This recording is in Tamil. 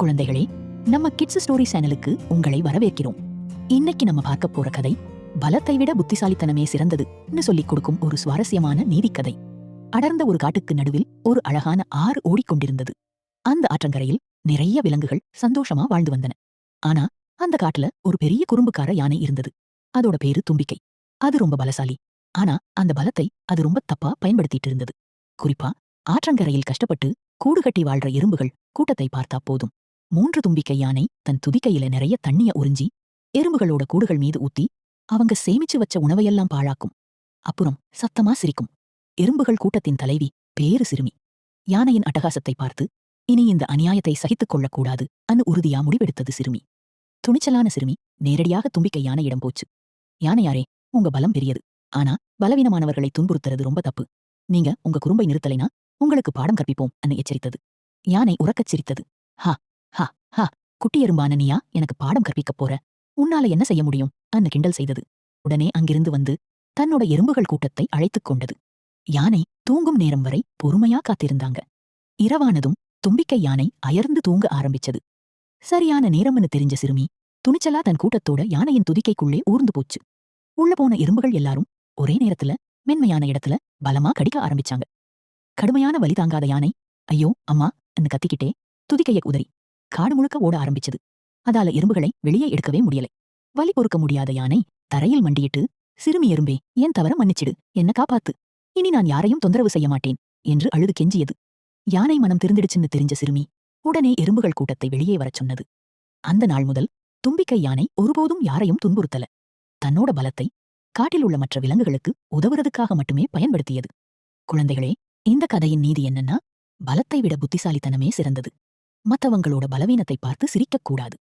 குழந்தைகளே, நம்ம கிட்ஸ் ஸ்டோரி சேனலுக்கு உங்களை வரவேற்கிறோம். இன்னைக்கு நம்ம பார்க்க போற கதை பலத்தை விட புத்திசாலித்தனமே சிறந்ததுன்னு சொல்லிக் கொடுக்கும் ஒரு சுவாரஸ்யமான நீதிக்கதை. அடர்ந்த ஒரு காட்டுக்கு நடுவில் ஒரு அழகான ஆறு ஓடிக்கொண்டிருந்தது. அந்த ஆற்றங்கரையில் நிறைய விலங்குகள் சந்தோஷமா வாழ்ந்து வந்தன. ஆனா அந்த காட்டுல ஒரு பெரிய குறும்புக்கார யானை இருந்தது. அதோட பேரு தும்பிக்கை. அது ரொம்ப பலசாலி. ஆனா அந்த பலத்தை அது ரொம்ப தப்பா பயன்படுத்திட்டு இருந்தது. குறிப்பா ஆற்றங்கரையில் கஷ்டப்பட்டு கூடு கட்டி வாழ்ற எறும்புகள் கூட்டத்தை பார்த்தா போதும் 3 தும்பிக்கை யானை தன் துதிக்கையில நிறைய தண்ணிய உறிஞ்சி எறும்புகளோட கூடுகள் மீது ஊத்தி அவங்க சேமிச்சு வச்ச உணவையெல்லாம் பாழாக்கும். அப்புறம் சத்தமா சிரிக்கும். எறும்புகள் கூட்டத்தின் தலைவி பேரு சிறுமி. யானையின் அட்டகாசத்தை பார்த்து இனி இந்த அநியாயத்தை சகித்துக் கொள்ளக்கூடாது அன்னு உறுதியா முடிவெடுத்தது சிறுமி. துணிச்சலான சிறுமி நேரடியாக தும்பிக்கை யானையிடம் போச்சு. யானையாரே, உங்க பலம் பெரியது. ஆனா பலவீனமானவர்களை துன்புறுத்துறது ரொம்ப தப்பு. நீங்க உங்க குறும்பை நிறுத்தலைனா உங்களுக்கு பாடம் கற்பிப்போம் அன்னு எச்சரித்தது. யானை உறக்கச் சிரித்தது. ஹா ஹா ஹா, குட்டி எறும்பான நீயா எனக்கு பாடம் கற்பிக்கப் போற? உன்னால என்ன செய்ய முடியும் அன்னு கிண்டல் செய்தது. உடனே அங்கிருந்து வந்து தன்னோட எறும்புகள் கூட்டத்தை அழைத்துக் கொண்டது. யானை தூங்கும் நேரம் வரை பொறுமையா காத்திருந்தாங்க. இரவானதும் தும்பிக்கை யானை அயர்ந்து தூங்க ஆரம்பிச்சது. சரியான நேரம்னு தெரிஞ்ச சிறுமி துணிச்சலா தன் கூட்டத்தோட யானையின் துதிக்கைக்குள்ளே ஊர்ந்து போச்சு. உள்ள போன எறும்புகள் எல்லாரும் ஒரே நேரத்துல மென்மையான இடத்துல பலமா கடிக்க ஆரம்பிச்சாங்க. கடுமையான வலி தாங்காத யானை ஐயோ அம்மா அன்னு கத்திக்கிட்டே துதிக்கையை உதறி காடு முழுக்க ஓட ஆரம்பிச்சது. அதால எறும்புகளை வெளியே எடுக்கவே முடியலை. வலி பொறுக்க முடியாத யானை தரையில் மண்டியிட்டு, சிறுமி எறும்பே, என் தவற மன்னிச்சிடு, என்ன காப்பாத்து. இனி நான் யாரையும் தொந்தரவு செய்ய மாட்டேன் என்று அழுது கெஞ்சியது. யானை மனம் திருந்திடுச்சுன்னு தெரிஞ்ச சிறுமி உடனே எறும்புகள் கூட்டத்தை வெளியே வரச் சொன்னது. அந்த நாள் முதல் தும்பிக்கை யானை ஒருபோதும் யாரையும் துன்புறுத்தல. தன்னோட பலத்தை காட்டில் உள்ள மற்ற விலங்குகளுக்கு உதவுறதுக்காக மட்டுமே பயன்படுத்தியது. குழந்தைகளே, இந்த கதையின் நீதி என்னன்னா, பலத்தை விட புத்திசாலித்தனமே சிறந்தது. மத்தவங்களோட பலவீனத்தை பார்த்து சிரிக்கக்கூடாது.